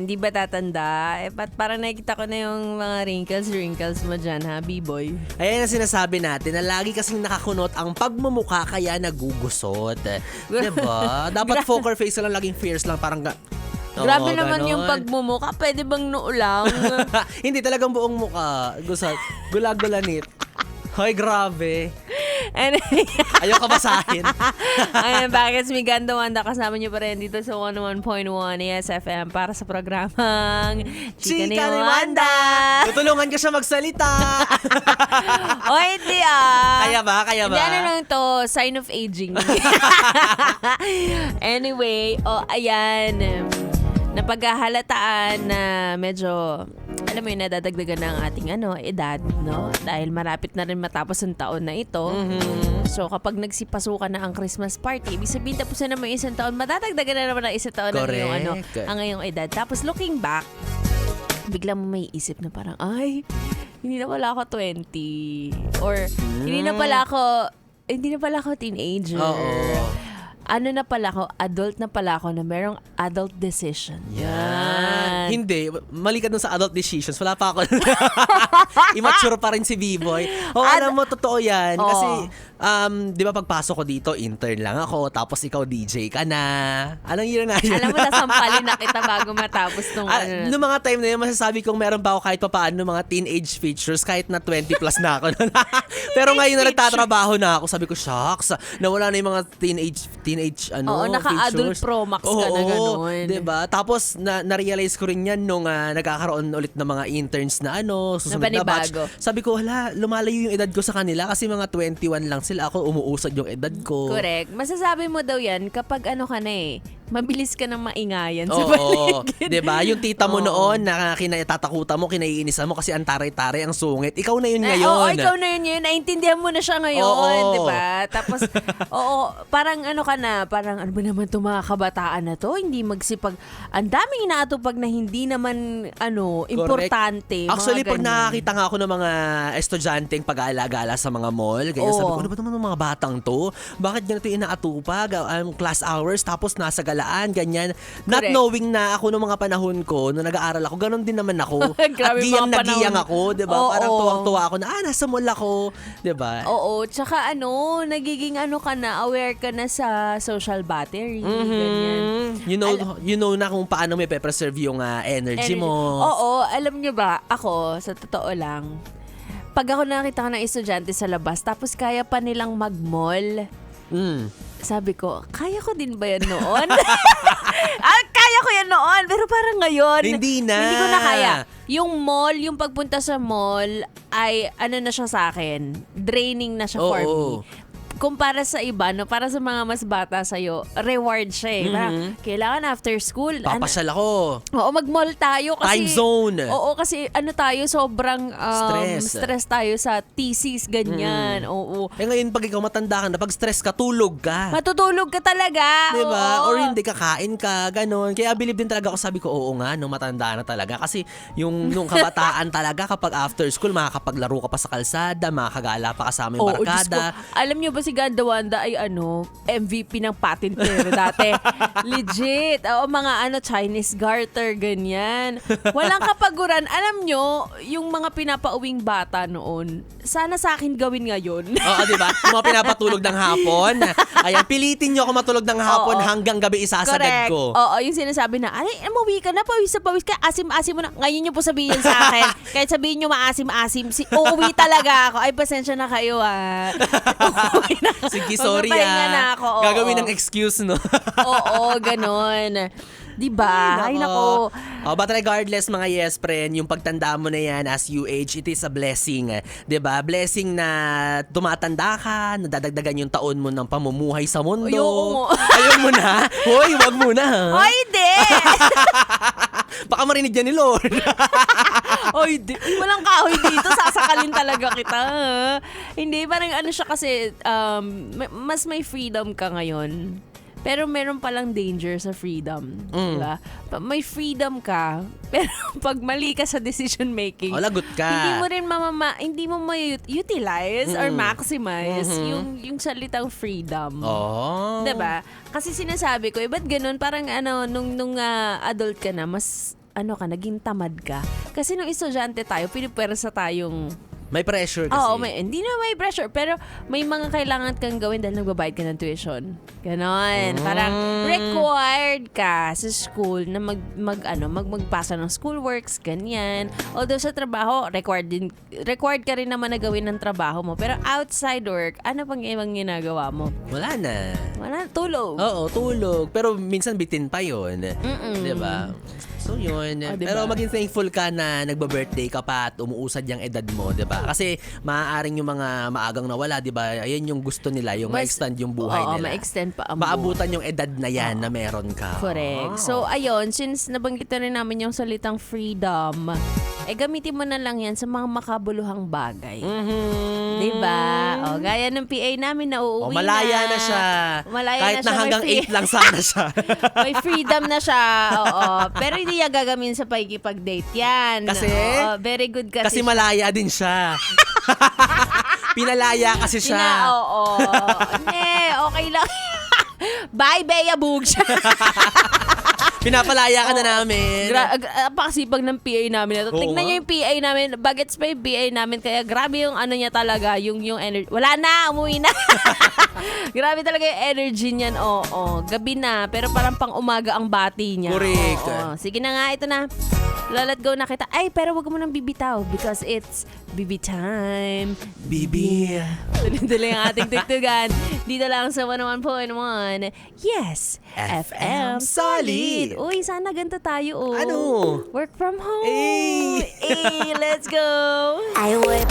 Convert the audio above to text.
hindi ba tatanda? Ba't parang nakikita ko na yung mga wrinkles mo dyan, ha, B-boy? Ayan ang sinasabi natin na lagi kasing nakakunot ang pagmumukha kaya nagugusot. Diba? Dapat poker face lang, laging fierce lang. Parang Grabe naman ganon. yung pagmumukha. Pwede bang noo lang? Hindi talagang buong mukha. Gusot. Gulagulanit. Hoy, grabe. Anyway, Ayaw ka basahin. ayan, bakit mi Ganda Wanda kasama niyo pa rin dito sa 101.1 ESFM para sa programang Chika ni Wanda. Tutulungan ka siya magsalita. O hindi ah. Kaya ba? Hindi, ano lang to, sign of aging. Anyway, ayan. Napaghahalataan na medyo, alam mo yun, nadadagdagan na ang ating edad, no? Dahil marapit na rin matapos ang taon na ito. So, kapag nagsipasukan na ang Christmas party, ibig sabihin tapos na naman isang taon, matadagdagan na naman ang isang taon ng iyong, ang ngayong edad. Tapos, looking back, biglang mo may isip na parang, ay, hindi na pala ako 20. Or, hindi na pala ako teenager. Oo. Ano na pala ako, adult na pala ako na merong adult decision. Yan. Hindi. Mali ka dun sa adult decisions. Wala pa ako. Immature pa rin si B-Boy. Alam mo, totoo yan. Kasi, di ba pagpasok ko dito, intern lang ako. Tapos ikaw DJ ka na. Anong year nga yun? Alam mo, nasampalin na kita bago matapos nung Noong mga time na yun, masasabi kong meron pa ako kahit pa paano mga teenage features kahit na 20 plus na ako. Pero ngayon na nagtatrabaho na ako, sabi ko, shucks, nawala na yung mga teenage naka-adult features. Pro Max ka na gano'n. Diba? Tapos, na-realize ko rin yan nung nagkakaroon ulit ng mga interns na susunod na batch. Sabi ko, lumalayo yung edad ko sa kanila kasi mga 21 lang sila. Ako, umuusad yung edad ko. Correct. Masasabi mo daw yan kapag ka na mabilis ka nang maingayan sa paligid. Diba? Yung tita mo noon na kinatatakutan mo, kinaiinisan mo kasi ang taray-taray, ang sungit. Ikaw na yun ngayon. Ikaw na yun ngayon. Naintindihan mo na siya ngayon. Diba? Tapos, parang ka na, parang ano ba naman itong mga kabataan na to? Hindi magsipag, ang daming inaatupag na hindi naman, importante. Actually, pag nakakita nga ako ng mga estudyanteng pag-aala-gala sa mga mall, ganyan, sabi ko, ano ba naman mga batang to? Bakit ganito yung inaatupag? Class hours, tapos nasa galaan, ganyan. Not knowing na ako noong mga panahon ko, nung nag-aaral ako, ganun din naman ako. At giyang ako, diba? Parang tuwang-tuwa ako na, nasa mall ako, diba? Oo, tsaka nagiging ka na, aware ka na sa social battery, ganyan. You know na kung paano may preserve yung energy mo. Oo, alam nyo ba, ako, sa totoo lang, pag ako nakita ng estudyante sa labas, tapos kaya pa nilang mag-mall, sabi ko, kaya ko din ba yan noon? Kaya ko yan noon, pero parang ngayon, hindi ko na kaya. Yung mall, yung pagpunta sa mall, ay na siya sa akin, draining na siya for me. Kumpara sa iba, para sa mga mas bata sa'yo, reward siya Kailangan after school. Papasyal ako. Oo, mag-mall tayo kasi... Time zone. Oo, kasi tayo, sobrang stress tayo sa thesis, ganyan. Oo. Ngayon, pag ikaw matanda ka na, pag stress ka, tulog ka. Matutulog ka talaga. Diba? Oo. Or hindi, kakain ka, ganon. Kaya believe din talaga ako, sabi ko, oo nga, nung matanda na talaga. Kasi nung kabataan talaga, kapag after school, makakapaglaro ka pa sa kalsada, makakagala pa kasama yung barkada. Alam niyo ba si Ganda Wanda ay MVP ng patintero dati. Legit. Mga Chinese garter, ganyan. Walang kapaguran. Alam nyo, yung mga pinapauwing bata noon, sana sa akin gawin ngayon. Oo, diba? Yung mga pinapatulog ng hapon. Ayan, pilitin nyo ako matulog ng hapon hanggang gabi isasagad ko. Oo, yung sinasabi na, umuwi ka na, pawis ka, asim-asim mo na. Ngayon nyo po sabihin sa akin. Kahit sabihin nyo maasim-asim, uuwi talaga ako. Ay, pasensya na kayo Sige, sorry na ako. Gagawin ng excuse, no? Oo, ganon. Diba? Ay, nako. But regardless, mga yes, friend, yung pagtanda mo na yan as you age, it is a blessing. Diba? Blessing na tumatanda ka, nadadagdagan yung taon mo ng pamumuhay sa mundo. Ayaw mo na? Hoy, wag mo na, ha? Hoy, di! Baka marinig yan ni Lord. Hoy, walang kahoy dito, sasakalin talaga kita. Hindi, parang siya kasi, mas may freedom ka ngayon. Pero meron palang danger sa freedom. Diba? May freedom ka, pero pag mali ka sa decision making, lagot ka. Hindi mo ma-utilize or maximize yung salitang freedom. Oh. Diba? Kasi sinasabi ko, ba't ganun? Parang nung adult ka na, mas naging tamad ka. Kasi nung estudyante tayo, pinipersa tayong May pressure kasi. Oo, hindi na may pressure, pero may mga kailangan kang gawin dahil nagbabayad ka ng tuition. Ganon. Parang required ka sa school na magpasa ng schoolworks, ganyan. Although sa trabaho, required ka rin naman na gawin ng trabaho mo. Pero outside work, ano pang ibang ginagawa mo? Wala na. Wala, tulog. Oo, tulog. Pero minsan bitin pa yun. Diba? So yun. Diba? Pero maging thankful ka na nagba-birthday ka pa at umuusad yung edad mo, diba? Kasi maaaring yung mga maagang nawala, diba? Ayan yung gusto nila, yung ma-extend yung buhay nila. Ma-extend pa ang Maabutan yung edad na yan na meron ka. Correct. So, ayun, since nabanggit na rin namin yung salitang freedom, gamitin mo na lang yan sa mga makabuluhang bagay. Diba? Gaya ng PA namin na uuwi malaya na siya. Malaya Kahit na siya. na hanggang 8 lang sana siya. May freedom na siya. Oo. Pero hindi niya gagamin sa pagkipag-date yan. Kasi? Oo, very good kasi. Kasi malaya din siya. Pinalaya kasi siya. Oo. Okay lang. Bye, Bea Bugs. Pinapalaya ka na namin. Pakasipag ng PA namin. Oo Tignan nga. niyo yung PA namin. Bagets pa yung PA namin. Kaya grabe yung ano niya talaga. Yung energy. Wala na! Umuwi na! Grabe talaga yung energy niyan. Oo. Gabi na. Pero parang pang umaga ang bati niya. Correct. Oo. Sige na nga. Ito na. Let go na kita. Ay, pero wag mo nang bibitaw. Because it's BB time. Bibi. Tuloy-tuloy ang ating tugtugan. Dito lang sa 101.1. Yes! FM Solid! Uy, sana ganito tayo, Ano? Work from home! Eh. Let's go! I would